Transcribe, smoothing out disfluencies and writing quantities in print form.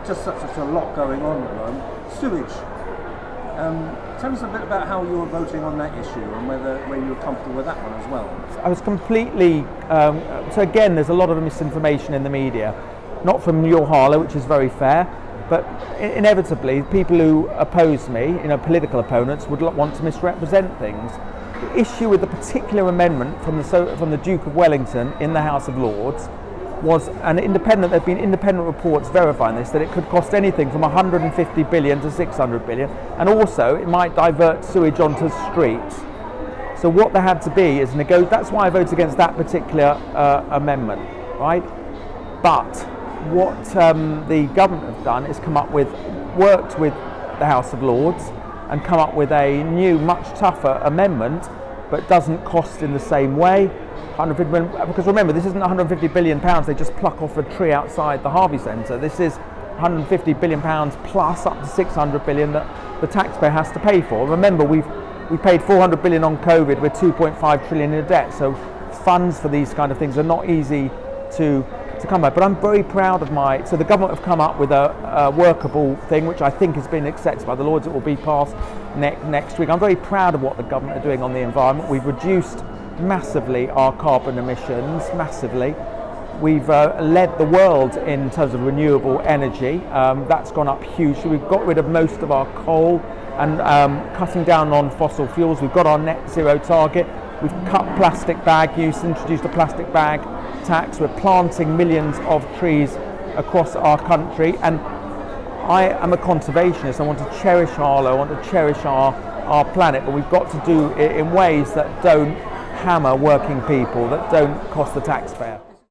just such a lot going on at the moment. Sewage. Tell us a bit about how you were voting on that issue and whether you were comfortable with that one as well. I was completely, so again, there's a lot of misinformation in the media, not from your Harlow, which is very fair, but inevitably people who oppose me, political opponents, would want to misrepresent things. The issue with the particular amendment from the Duke of Wellington in the House of Lords was there have been independent reports verifying this, that it could cost anything from 150 billion to 600 billion, and also it might divert sewage onto streets. So what there had to be is that's why I voted against that particular amendment, right? But what the government have done is worked with the House of Lords and come up with a new, much tougher amendment, but doesn't cost in the same way. Because remember, this isn't 150 billion pounds they just pluck off a tree outside the Harvey Centre. This is 150 billion pounds plus up to 600 billion that the taxpayer has to pay for. Remember, we paid 400 billion on COVID with 2.5 trillion in debt. So funds for these kind of things are not easy to come by. But I'm very proud of so the government have come up with a workable thing, which I think has been accepted by the Lords. It will be passed next week. I'm very proud of what the government are doing on the environment. We've reduced massively our carbon emissions, massively. We've led the world in terms of renewable energy. That's gone up hugely. We've got rid of most of our coal and cutting down on fossil fuels. We've got our net zero target. We've cut plastic bag use, introduced a plastic bag tax. We're planting millions of trees across our country, and I am a conservationist. I want to cherish Harlow, I want to cherish our planet, but we've got to do it in ways that don't hammer working people, that don't cost the taxpayer.